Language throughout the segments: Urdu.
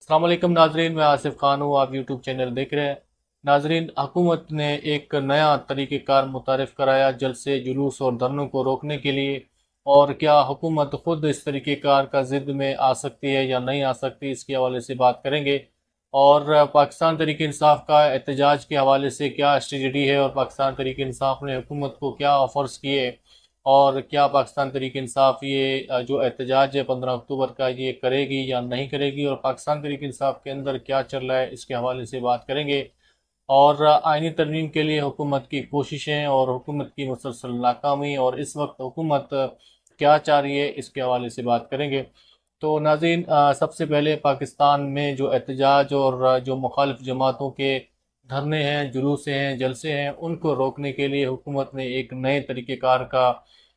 السلام علیکم ناظرین، میں آصف خان ہوں۔ آپ یوٹیوب چینل دیکھ رہے ہیں۔ ناظرین، حکومت نے ایک نیا طریقہ کار متعارف کرایا جلسے جلوس اور دھرنوں کو روکنے کے لیے۔ اور کیا حکومت خود اس طریقہ کار کا ضد میں آ سکتی ہے یا نہیں آ سکتی، اس کے حوالے سے بات کریں گے۔ اور پاکستان تحریک انصاف کا احتجاج کے حوالے سے کیا اسٹریٹجی ہے، اور پاکستان تحریک انصاف نے حکومت کو کیا آفرز کیے، اور کیا پاکستان تحریک انصاف یہ جو احتجاج ہے 15 اکتوبر کا یہ کرے گی یا نہیں کرے گی، اور پاکستان تحریک انصاف کے اندر کیا چل رہا ہے، اس کے حوالے سے بات کریں گے۔ اور آئینی ترمیم کے لیے حکومت کی کوششیں اور حکومت کی مسلسل ناکامی، اور اس وقت حکومت کیا چاہ رہی ہے، اس کے حوالے سے بات کریں گے۔ تو ناظرین، سب سے پہلے پاکستان میں جو احتجاج اور جو مخالف جماعتوں کے دھرنے ہیں، جلوس ہیں، جلسے ہیں، ان کو روکنے کے لیے حکومت نے ایک نئے طریقہ کار کا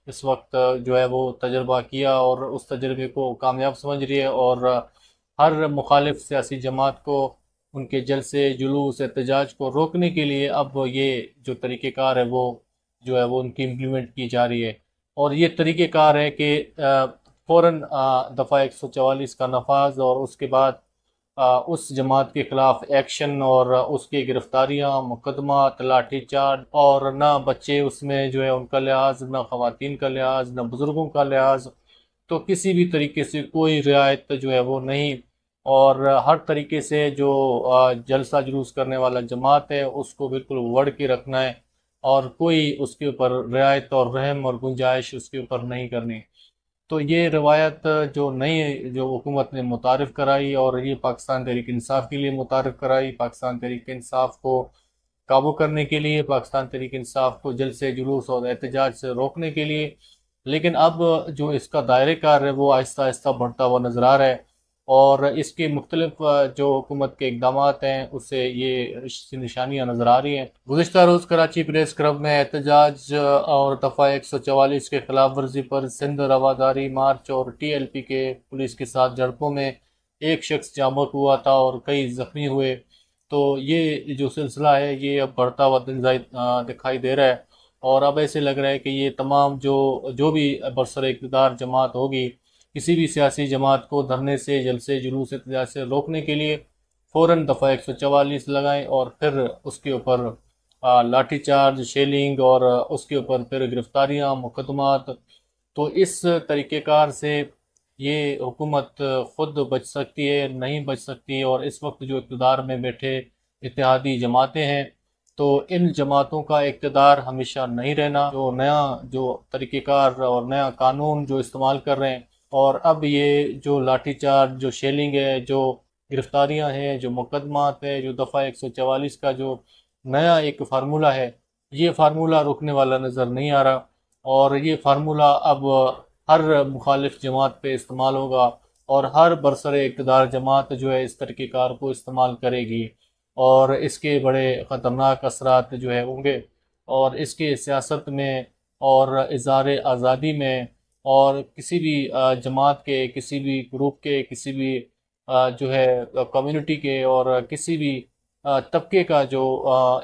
اس وقت جو ہے وہ تجربہ کیا، اور اس تجربے کو کامیاب سمجھ رہی ہے۔ اور ہر مخالف سیاسی جماعت کو ان کے جلسے جلوس احتجاج کو روکنے کے لیے اب یہ جو طریقہ کار ہے وہ جو ہے وہ ان کی امپلیمنٹ کی جا رہی ہے۔ اور یہ طریقہ کار ہے کہ فوراً دفعہ 144 کا نفاذ، اور اس کے بعد اس جماعت کے خلاف ایکشن، اور اس کی گرفتاریاں، مقدمات، لاٹھی چارج، اور نہ بچے اس میں جو ہے ان کا لحاظ، نہ خواتین کا لحاظ، نہ بزرگوں کا لحاظ، تو کسی بھی طریقے سے کوئی رعایت جو ہے وہ نہیں۔ اور ہر طریقے سے جو جلسہ جلوس کرنے والا جماعت ہے اس کو بالکل وڑ کے رکھنا ہے، اور کوئی اس کے اوپر رعایت اور رحم اور گنجائش اس کے اوپر نہیں کرنی۔ تو یہ روایت جو نئی جو حکومت نے متعارف کرائی، اور یہ پاکستان تحریک انصاف کے لیے متعارف کرائی، پاکستان تحریک انصاف کو قابو کرنے کے لیے، پاکستان تحریک انصاف کو جلسے جلوس اور احتجاج سے روکنے کے لیے۔ لیکن اب جو اس کا دائرہ کار ہے وہ آہستہ آہستہ بڑھتا ہوا نظر آ رہا ہے، اور اس کے مختلف جو حکومت کے اقدامات ہیں اس سے یہ نشانیاں نظر آ رہی ہیں۔ گزشتہ روز کراچی پریس کلب میں احتجاج اور دفعہ 144 کے خلاف ورزی پر سندھ رواداری مارچ اور ٹی ایل پی کے پولیس کے ساتھ جھڑپوں میں ایک شخص جاں بحق ہوا تھا اور کئی زخمی ہوئے۔ تو یہ جو سلسلہ ہے یہ اب بڑھتا ہوا دکھائی دے رہا ہے، اور اب ایسے لگ رہا ہے کہ یہ تمام جو بھی برسر اقتدار جماعت ہوگی، کسی بھی سیاسی جماعت کو دھرنے سے، جلسے جلوس احتجاج سے روکنے کے لیے فوراً دفعہ 144 لگائیں، اور پھر اس کے اوپر لاٹھی چارج، شیلنگ، اور اس کے اوپر پھر گرفتاریاں، مقدمات۔ تو اس طریقہ کار سے یہ حکومت خود بچ سکتی ہے، نہیں بچ سکتی۔ اور اس وقت جو اقتدار میں بیٹھے اتحادی جماعتیں ہیں، تو ان جماعتوں کا اقتدار ہمیشہ نہیں رہنا۔ جو طریقہ کار اور نیا قانون جو استعمال کر رہے ہیں، اور اب یہ جو لاٹھی چارج، جو شیلنگ ہے، جو گرفتاریاں ہیں، جو مقدمات ہیں، جو دفعہ 144 کا جو نیا ایک فارمولہ ہے، یہ فارمولہ رکنے والا نظر نہیں آ رہا۔ اور یہ فارمولہ اب ہر مخالف جماعت پہ استعمال ہوگا، اور ہر برسر اقتدار جماعت جو ہے اس طریقہ کار کو استعمال کرے گی، اور اس کے بڑے خطرناک اثرات جو ہے ہوں گے، اور اس کے سیاست میں اور اظہار آزادی میں، اور کسی بھی جماعت کے، کسی بھی گروپ کے، کسی بھی جو ہے کمیونٹی کے، اور کسی بھی طبقے کا جو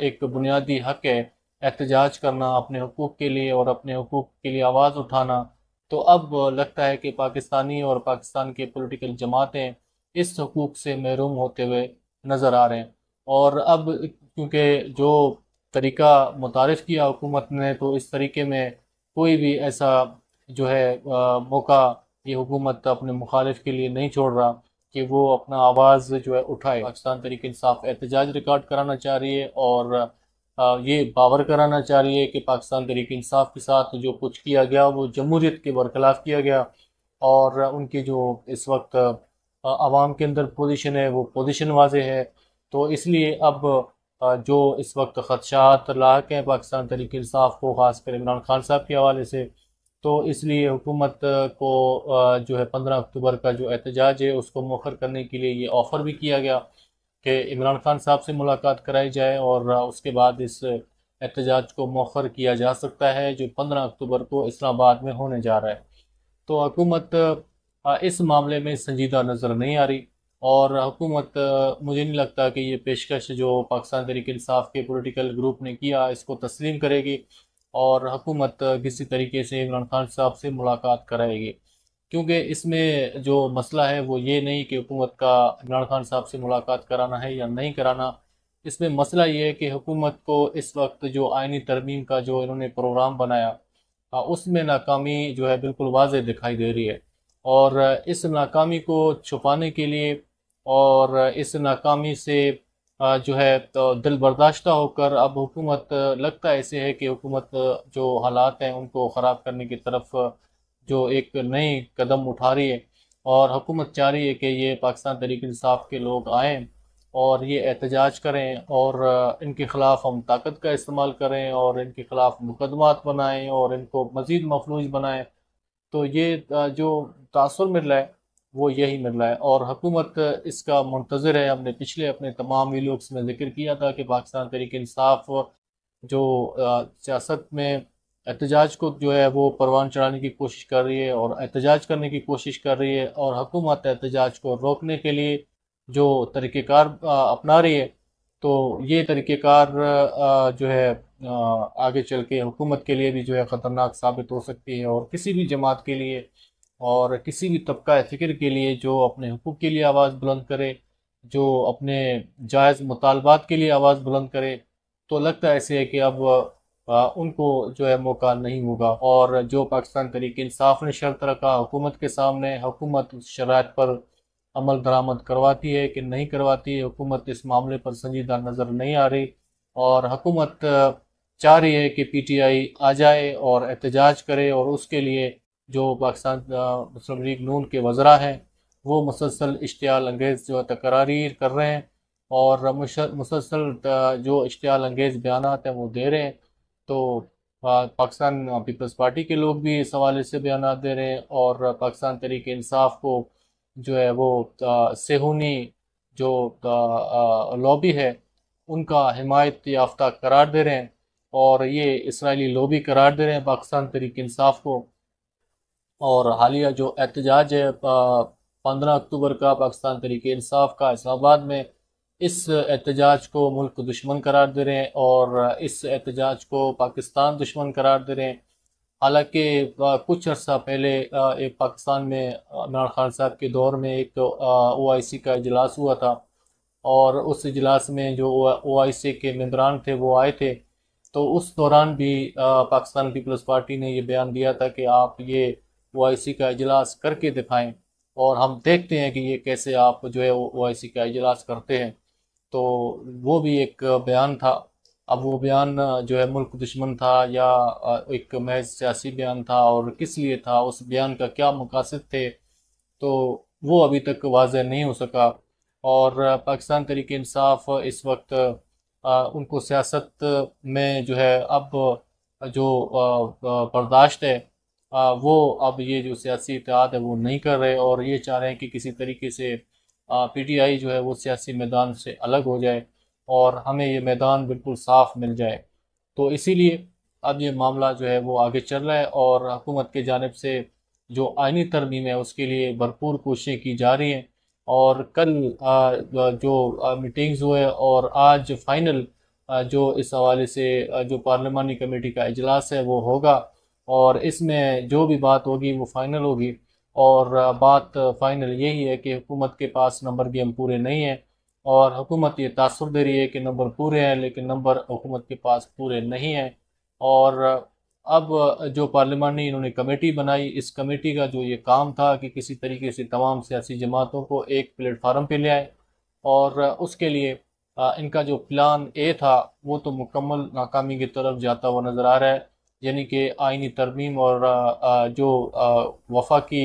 ایک بنیادی حق ہے احتجاج کرنا اپنے حقوق کے لیے، اور اپنے حقوق کے لیے آواز اٹھانا۔ تو اب لگتا ہے کہ پاکستانی اور پاکستان کے پولیٹیکل جماعتیں اس حقوق سے محروم ہوتے ہوئے نظر آ رہے ہیں۔ اور اب کیونکہ جو طریقہ متعارف کیا حکومت نے، تو اس طریقے میں کوئی بھی ایسا جو ہے موقع یہ حکومت اپنے مخالف کے لیے نہیں چھوڑ رہا کہ وہ اپنا آواز جو ہے اٹھائے۔ پاکستان تحریک انصاف احتجاج ریکارڈ کرانا چاہ رہی ہے، اور یہ باور کرانا چاہ رہی ہے کہ پاکستان تحریک انصاف کے ساتھ جو کچھ کیا گیا وہ جمہوریت کے برخلاف کیا گیا، اور ان کی جو اس وقت عوام کے اندر پوزیشن ہے وہ پوزیشن واضح ہے۔ تو اس لیے اب جو اس وقت خدشات لاحق ہیں پاکستان تحریک انصاف کو، خاص کر عمران خان صاحب کے حوالے سے، تو اس لیے حکومت کو جو ہے 15 اکتوبر کا جو احتجاج ہے اس کو مؤخر کرنے کے لیے یہ آفر بھی کیا گیا کہ عمران خان صاحب سے ملاقات کرائی جائے، اور اس کے بعد اس احتجاج کو مؤخر کیا جا سکتا ہے جو 15 اکتوبر کو اسلام آباد میں ہونے جا رہا ہے۔ تو حکومت اس معاملے میں سنجیدہ نظر نہیں آ رہی، اور حکومت مجھے نہیں لگتا کہ یہ پیشکش جو پاکستان تحریک انصاف کے پولیٹیکل گروپ نے کیا اس کو تسلیم کرے گی، اور حکومت کسی طریقے سے عمران خان صاحب سے ملاقات کرائے گی۔ کیونکہ اس میں جو مسئلہ ہے وہ یہ نہیں کہ حکومت کا عمران خان صاحب سے ملاقات کرانا ہے یا نہیں کرانا. اس میں مسئلہ یہ ہے کہ حکومت کو اس وقت جو آئینی ترمیم کا جو انہوں نے پروگرام بنایا اس میں ناکامی جو ہے بالکل واضح دکھائی دے رہی ہے. اور اس ناکامی کو چھپانے کے لیے اور اس ناکامی سے جو ہے دل برداشتہ ہو کر اب حکومت لگتا ایسے ہے کہ حکومت جو حالات ہیں ان کو خراب کرنے کی طرف جو ایک نئی قدم اٹھا رہی ہے. اور حکومت چاہ رہی ہے کہ یہ پاکستان تحریک انصاف کے لوگ آئیں اور یہ احتجاج کریں اور ان کے خلاف ہم طاقت کا استعمال کریں اور ان کے خلاف مقدمات بنائیں اور ان کو مزید مفلوج بنائیں. تو یہ جو تاثر مل رہا ہے وہ یہی مل رہا ہے. اور حکومت اس کا منتظر ہے. ہم نے پچھلے اپنے تمام ویڈیوز میں ذکر کیا تھا کہ پاکستان تحریک انصاف جو سیاست میں احتجاج کو جو ہے وہ پروان چڑھانے کی کوشش کر رہی ہے اور احتجاج کرنے کی کوشش کر رہی ہے، اور حکومت احتجاج کو روکنے کے لیے جو طریقہ کار اپنا رہی ہے، تو یہ طریقہ کار جو ہے آگے چل کے حکومت کے لیے بھی جو ہے خطرناک ثابت ہو سکتی ہے، اور کسی بھی جماعت کے لیے اور کسی بھی طبقہ فکر کے لیے جو اپنے حقوق کے لیے آواز بلند کرے، جو اپنے جائز مطالبات کے لیے آواز بلند کرے، تو لگتا ہے ایسے ہے کہ اب ان کو جو ہے موقع نہیں ہوگا. اور جو پاکستان تحریک انصاف نے شرط رکھا حکومت کے سامنے، حکومت اس شرائط پر عمل درآمد کرواتی ہے کہ نہیں کرواتی ہے. حکومت اس معاملے پر سنجیدہ نظر نہیں آ رہی، اور حکومت چاہ رہی ہے کہ پی ٹی آئی آ جائے اور احتجاج کرے، اور اس کے لیے جو پاکستان مسلم لیگ نون کے وزراء ہیں وہ مسلسل اشتعال انگیز جو تقاریر کر رہے ہیں اور مسلسل جو اشتعال انگیز بیانات ہیں وہ دے رہے ہیں. تو پاکستان پیپلز پارٹی کے لوگ بھی اس حوالے سے بیانات دے رہے ہیں، اور پاکستان تحریک انصاف کو جو ہے وہ صہیونی جو لابی ہے ان کا حمایت یافتہ قرار دے رہے ہیں، اور یہ اسرائیلی لابی قرار دے رہے ہیں پاکستان تحریک انصاف کو. اور حالیہ جو احتجاج ہے 15 اکتوبر کا پاکستان تحریک انصاف کا اسلام آباد میں، اس احتجاج کو ملک دشمن قرار دے رہے ہیں اور اس احتجاج کو پاکستان دشمن قرار دے رہے ہیں. حالانکہ کچھ عرصہ پہلے ایک پاکستان میں عمران خان صاحب کے دور میں ایک او آئی سی کا اجلاس ہوا تھا، اور اس اجلاس میں جو او آئی سی کے ممبران تھے وہ آئے تھے. تو اس دوران بھی پاکستان پیپلز پارٹی نے یہ بیان دیا تھا کہ آپ یہ او آئی سی کا اجلاس کر کے دکھائیں اور ہم دیکھتے ہیں کہ یہ کیسے آپ جو ہے او آئی سی کا اجلاس کرتے ہیں. تو وہ بھی ایک بیان تھا. اب وہ بیان جو ہے ملک دشمن تھا یا ایک محض سیاسی بیان تھا، اور کس لیے تھا، اس بیان کا کیا مقاصد تھے، تو وہ ابھی تک واضح نہیں ہو سکا. اور پاکستان تحریک انصاف اس وقت ان کو سیاست میں جو ہے اب جو برداشت ہے وہ اب یہ جو سیاسی اتحاد ہے وہ نہیں کر رہے، اور یہ چاہ رہے ہیں کہ کسی طریقے سے پی ٹی آئی جو ہے وہ سیاسی میدان سے الگ ہو جائے اور ہمیں یہ میدان بالکل صاف مل جائے. تو اسی لیے اب یہ معاملہ جو ہے وہ آگے چل رہا ہے، اور حکومت کی جانب سے جو آئینی ترمیم ہے اس کے لیے بھرپور کوششیں کی جا رہی ہیں. اور کل جو میٹنگز ہوئے اور آج فائنل جو اس حوالے سے جو پارلیمانی کمیٹی کا اجلاس ہے وہ ہوگا، اور اس میں جو بھی بات ہوگی وہ فائنل ہوگی. اور بات فائنل یہی ہے کہ حکومت کے پاس نمبر بھی ہم پورے نہیں ہیں، اور حکومت یہ تاثر دے رہی ہے کہ نمبر پورے ہیں لیکن نمبر حکومت کے پاس پورے نہیں ہیں. اور اب جو پارلیمانی انہوں نے کمیٹی بنائی، اس کمیٹی کا جو یہ کام تھا کہ کسی طریقے سے تمام سیاسی جماعتوں کو ایک پلیٹ فارم پہ لے آئے، اور اس کے لیے ان کا جو پلان اے تھا وہ تو مکمل ناکامی کی طرف جاتا ہوا نظر آ رہا ہے. یعنی کہ آئینی ترمیم اور جو وفاقی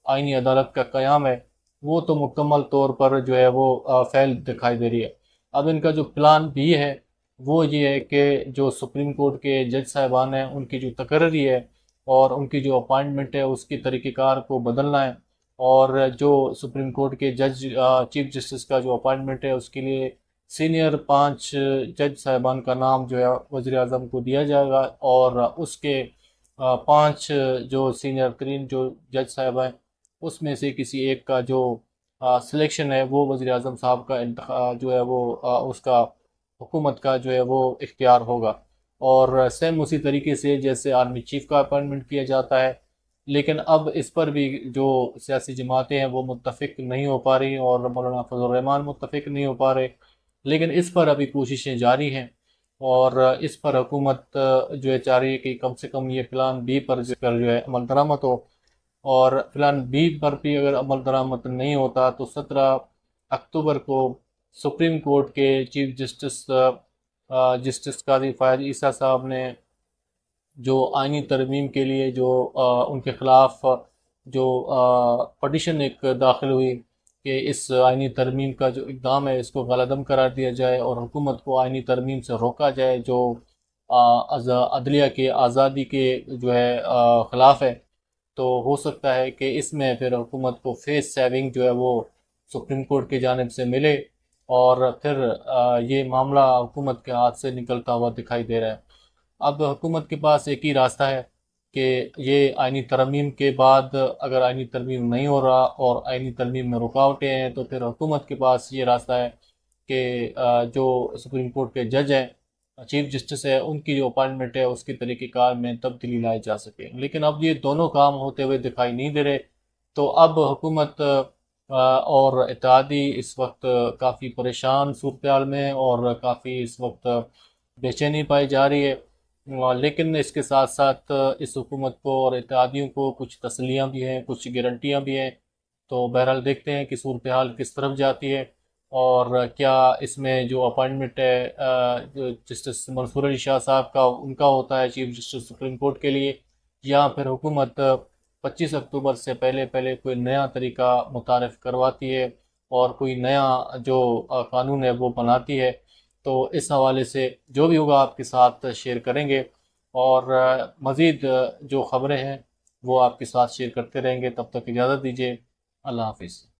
آئینی عدالت کا قیام ہے وہ تو مکمل طور پر جو ہے وہ فیل دکھائی دے رہی ہے. اب ان کا جو پلان بی ہے وہ یہ ہے کہ جو سپریم کورٹ کے جج صاحبان ہیں ان کی جو تقرری ہے اور ان کی جو اپائنٹمنٹ ہے اس کی طریقہ کار کو بدلنا ہے، اور جو سپریم کورٹ کے جج چیف جسٹس کا جو اپائنٹمنٹ ہے اس کے لیے سینئر 5 جج صاحبان کا نام جو ہے وزیر اعظم کو دیا جائے گا، اور اس کے 5 جو سینئر ترین جو جج صاحب ہیں اس میں سے کسی ایک کا جو سلیکشن ہے وہ وزیر اعظم صاحب کا جو ہے وہ اس کا حکومت کا جو ہے وہ اختیار ہوگا. اور سیم اسی طریقے سے جیسے آرمی چیف کا اپائنٹمنٹ کیا جاتا ہے لیکن اب اس پر بھی جو سیاسی جماعتیں ہیں وہ متفق نہیں ہو پا رہی، اور مولانا فضل الرحمان متفق نہیں ہو پا رہے، لیکن اس پر ابھی کوششیں جاری ہیں، اور اس پر حکومت جو ہے چاہ رہی ہے کہ کم سے کم یہ پلان بی پر جو ہے عمل درآمد ہو، اور پلان بی پر بھی اگر عمل درآمد نہیں ہوتا تو 17 اکتوبر کو سپریم کورٹ کے چیف جسٹس قاضی فائز عیسیٰ صاحب نے جو آئینی ترمیم کے لیے جو ان کے خلاف جو پٹیشن ایک داخل ہوئی کہ اس آئینی ترمیم کا جو اقدام ہے اس کو غلعدم قرار دیا جائے اور حکومت کو آئینی ترمیم سے روکا جائے جو عدلیہ کے آزادی کے جو ہے خلاف ہے، تو ہو سکتا ہے کہ اس میں پھر حکومت کو فیس سیونگ جو ہے وہ سپریم کورٹ کی جانب سے ملے، اور پھر یہ معاملہ حکومت کے ہاتھ سے نکلتا ہوا دکھائی دے رہا ہے۔ اب حکومت کے پاس ایک ہی راستہ ہے کہ یہ آئینی ترمیم کے بعد اگر آئینی ترمیم نہیں ہو رہا اور آئینی ترمیم میں رکاوٹیں ہیں تو پھر حکومت کے پاس یہ راستہ ہے کہ جو سپریم کورٹ کے جج ہیں، چیف جسٹس ہے، ان کی جو اپائنٹمنٹ ہے اس کی طریقہ کار میں تبدیلی لائی جا سکے، لیکن اب یہ دونوں کام ہوتے ہوئے دکھائی نہیں دے رہے۔ تو اب حکومت اور اتحادی اس وقت کافی پریشان صورتحال میں، اور کافی اس وقت بے چینی پائی جا رہی ہے، لیکن اس کے ساتھ ساتھ اس حکومت کو اور اتحادیوں کو کچھ تسلیاں بھی ہیں، کچھ گارنٹیاں بھی ہیں۔ تو بہرحال دیکھتے ہیں کہ صورتحال کس طرف جاتی ہے، اور کیا اس میں جو اپائنٹمنٹ ہے جو جسٹس منصور علی شاہ صاحب کا ان کا ہوتا ہے چیف جسٹس سپریم کورٹ کے لیے، یا پھر حکومت 25 اکتوبر سے پہلے پہلے کوئی نیا طریقہ متعارف کرواتی ہے اور کوئی نیا جو قانون ہے وہ بناتی ہے۔ تو اس حوالے سے جو بھی ہوگا آپ کے ساتھ شیئر کریں گے، اور مزید جو خبریں ہیں وہ آپ کے ساتھ شیئر کرتے رہیں گے۔ تب تک اجازت دیجیے، اللہ حافظ۔